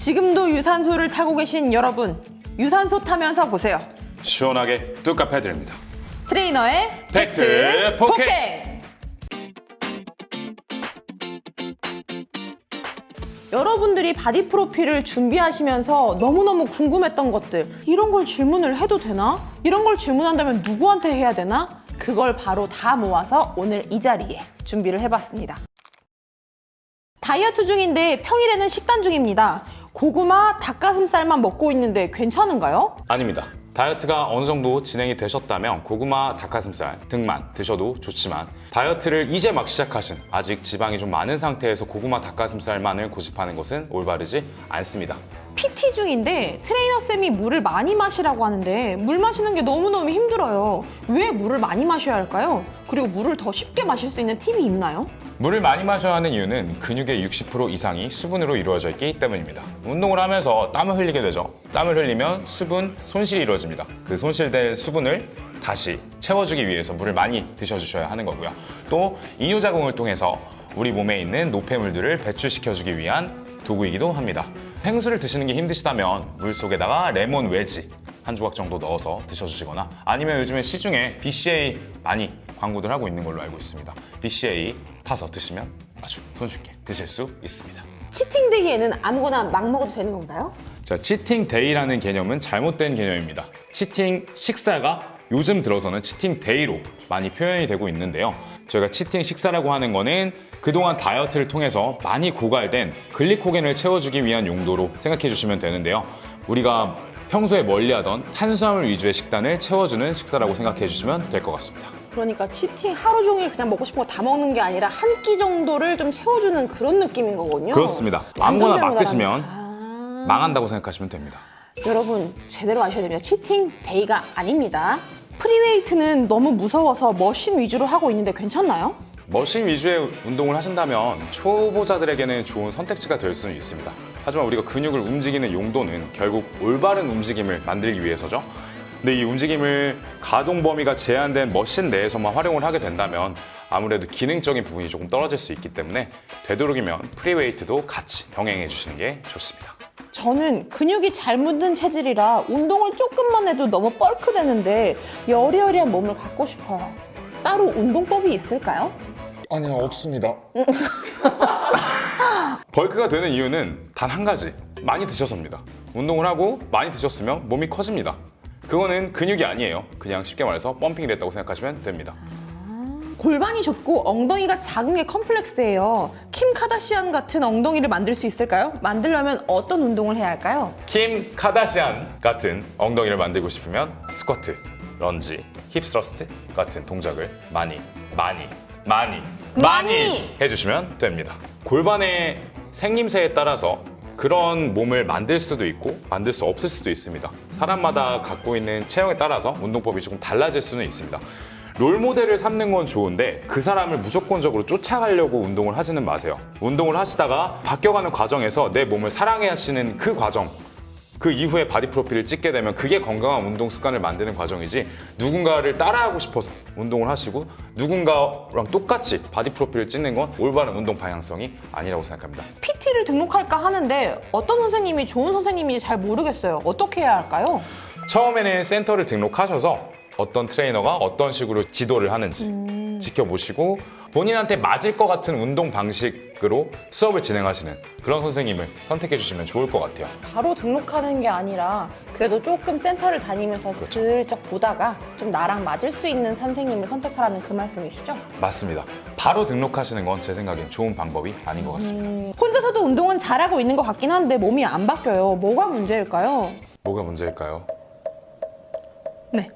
지금도 유산소를 타고 계신 여러분, 유산소 타면서 보세요. 시원하게 뚝갑 해드립니다. 트레이너의 팩트 폭행! 여러분들이 바디 프로필을 준비하시면서 너무너무 궁금했던 것들, 이런 걸 질문을 해도 되나? 이런 걸 질문한다면 누구한테 해야 되나? 그걸 바로 다 모아서 오늘 이 자리에 준비를 해봤습니다. 다이어트 중인데 평일에는 식단 중입니다. 고구마, 닭가슴살만 먹고 있는데 괜찮은가요? 아닙니다. 다이어트가 어느 정도 진행이 되셨다면 고구마, 닭가슴살 등만 드셔도 좋지만 다이어트를 이제 막 시작하신, 아직 지방이 좀 많은 상태에서 고구마, 닭가슴살만을 고집하는 것은 올바르지 않습니다. PT 중인데 트레이너쌤이 물을 많이 마시라고 하는데 물 마시는 게 너무너무 힘들어요. 왜 물을 많이 마셔야 할까요? 그리고 물을 더 쉽게 마실 수 있는 팁이 있나요? 물을 많이 마셔야 하는 이유는 근육의 60% 이상이 수분으로 이루어져 있기 때문입니다. 운동을 하면서 땀을 흘리게 되죠. 땀을 흘리면 수분 손실이 이루어집니다. 그 손실된 수분을 다시 채워주기 위해서 물을 많이 드셔주셔야 하는 거고요. 또 이뇨작용을 통해서 우리 몸에 있는 노폐물들을 배출시켜주기 위한 도구이기도 합니다. 생수를 드시는 게 힘드시다면 물 속에다가 레몬 외지 한 조각 정도 넣어서 드셔주시거나, 아니면 요즘에 시중에 BCA 많이 광고들 하고 있는 걸로 알고 있습니다. BCA 타서 드시면 아주 손쉽게 드실 수 있습니다. 치팅데이에는 아무거나 막 먹어도 되는 건가요? 자, 치팅 데이라는 개념은 잘못된 개념입니다. 치팅 식사가 요즘 들어서는 치팅 데이로 많이 표현이 되고 있는데요. 저희가 치팅 식사라고 하는 거는 그동안 다이어트를 통해서 많이 고갈된 글리코겐을 채워주기 위한 용도로 생각해 주시면 되는데요. 우리가 평소에 멀리하던 탄수화물 위주의 식단을 채워주는 식사라고 생각해 주시면 될 것 같습니다. 그러니까 치팅 하루 종일 그냥 먹고 싶은 거 다 먹는 게 아니라 한 끼 정도를 좀 채워주는 그런 느낌인 거군요. 그렇습니다. 완전 아무거나 막 잘못 드시면 알았네. 망한다고 생각하시면 됩니다. 여러분 제대로 아셔야 됩니다. 치팅 데이가 아닙니다. 프리웨이트는 너무 무서워서 머신 위주로 하고 있는데 괜찮나요? 머신 위주의 운동을 하신다면 초보자들에게는 좋은 선택지가 될 수는 있습니다. 하지만 우리가 근육을 움직이는 용도는 결국 올바른 움직임을 만들기 위해서죠. 근데 이 움직임을 가동 범위가 제한된 머신 내에서만 활용을 하게 된다면 아무래도 기능적인 부분이 조금 떨어질 수 있기 때문에 되도록이면 프리웨이트도 같이 병행해 주시는 게 좋습니다. 저는 근육이 잘 묻은 체질이라 운동을 조금만 해도 너무 뻘크되는데 여리여리한 몸을 갖고 싶어요. 따로 운동법이 있을까요? 아니요, 없습니다. 벌크가 되는 이유는 단 한 가지, 많이 드셔서입니다. 운동을 하고 많이 드셨으면 몸이 커집니다. 그거는 근육이 아니에요. 그냥 쉽게 말해서 펌핑이 됐다고 생각하시면 됩니다. 골반이 좁고 엉덩이가 작은 게 컴플렉스예요. 킴 카다시안 같은 엉덩이를 만들 수 있을까요? 만들려면 어떤 운동을 해야 할까요? 킴 카다시안 같은 엉덩이를 만들고 싶으면 스쿼트, 런지, 힙 스러스트 같은 동작을 많이 해주시면 됩니다. 골반의 생김새에 따라서 그런 몸을 만들 수도 있고 만들 수 없을 수도 있습니다. 사람마다 갖고 있는 체형에 따라서 운동법이 조금 달라질 수는 있습니다. 롤모델을 삼는 건 좋은데 그 사람을 무조건적으로 쫓아가려고 운동을 하지는 마세요. 운동을 하시다가 바뀌어가는 과정에서 내 몸을 사랑하시는 그 과정, 그 이후에 바디 프로필을 찍게 되면 그게 건강한 운동 습관을 만드는 과정이지, 누군가를 따라하고 싶어서 운동을 하시고 누군가랑 똑같이 바디 프로필을 찍는 건 올바른 운동 방향성이 아니라고 생각합니다. PT를 등록할까 하는데 어떤 선생님이 좋은 선생님인지 잘 모르겠어요. 어떻게 해야 할까요? 처음에는 센터를 등록하셔서 어떤 트레이너가 어떤 식으로 지도를 하는지 지켜보시고 본인한테 맞을 것 같은 운동 방식으로 수업을 진행하시는 그런 선생님을 선택해 주시면 좋을 것 같아요. 바로 등록하는 게 아니라 그래도 조금 센터를 다니면서 슬쩍 보다가 좀 나랑 맞을 수 있는 선생님을 선택하라는 그 말씀이시죠? 맞습니다. 바로 등록하시는 건 제 생각엔 좋은 방법이 아닌 것 같습니다. 혼자서도 운동은 잘하고 있는 것 같긴 한데 몸이 안 바뀌어요. 뭐가 문제일까요? 뭐가 문제일까요? 네.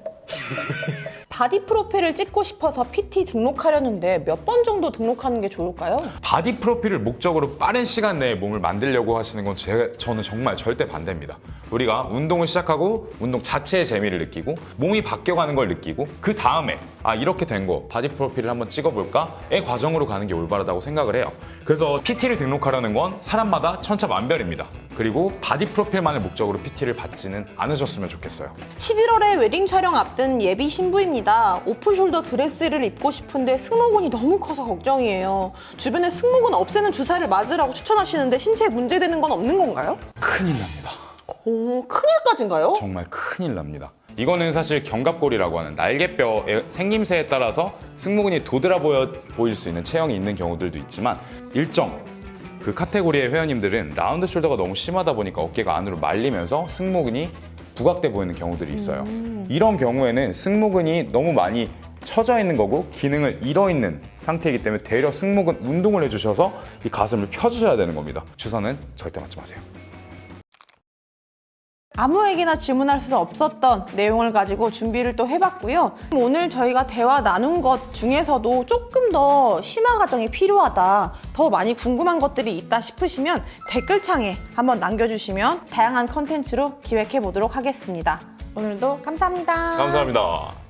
바디 프로필을 찍고 싶어서 PT 등록하려는데 몇 번 정도 등록하는 게 좋을까요? 바디 프로필을 목적으로 빠른 시간 내에 몸을 만들려고 하시는 건 저는 정말 절대 반대입니다. 우리가 운동을 시작하고 운동 자체의 재미를 느끼고 몸이 바뀌어가는 걸 느끼고 그 다음에 이렇게 된 거 바디 프로필을 한번 찍어볼까의 과정으로 가는 게 올바르다고 생각을 해요. 그래서 PT를 등록하려는 건 사람마다 천차만별입니다. 그리고 바디 프로필만을 목적으로 PT를 받지는 않으셨으면 좋겠어요. 11월에 웨딩 촬영 앞둔 예비 신부입니다. 오프숄더 드레스를 입고 싶은데 승모근이 너무 커서 걱정이에요. 주변에 승모근 없애는 주사를 맞으라고 추천하시는데 신체에 문제되는 건 없는 건가요? 큰일 납니다. 오, 큰일까지인가요? 정말 큰일 납니다. 이거는 사실 견갑골이라고 하는 날개뼈의 생김새에 따라서 승모근이 도드라 보일 수 있는 체형이 있는 경우들도 있지만 일정 그 카테고리의 회원님들은 라운드 숄더가 너무 심하다 보니까 어깨가 안으로 말리면서 승모근이 부각돼 보이는 경우들이 있어요. 이런 경우에는 승모근이 너무 많이 처져 있는 거고 기능을 잃어 있는 상태이기 때문에 되려 승모근 운동을 해주셔서 이 가슴을 펴주셔야 되는 겁니다. 주사는 절대 맞지 마세요. 아무에게나 질문할 수 없었던 내용을 가지고 준비를 또 해봤고요. 오늘 저희가 대화 나눈 것 중에서도 조금 더 심화 과정이 필요하다, 더 많이 궁금한 것들이 있다 싶으시면 댓글창에 한번 남겨주시면 다양한 컨텐츠로 기획해 보도록 하겠습니다. 오늘도 감사합니다. 감사합니다.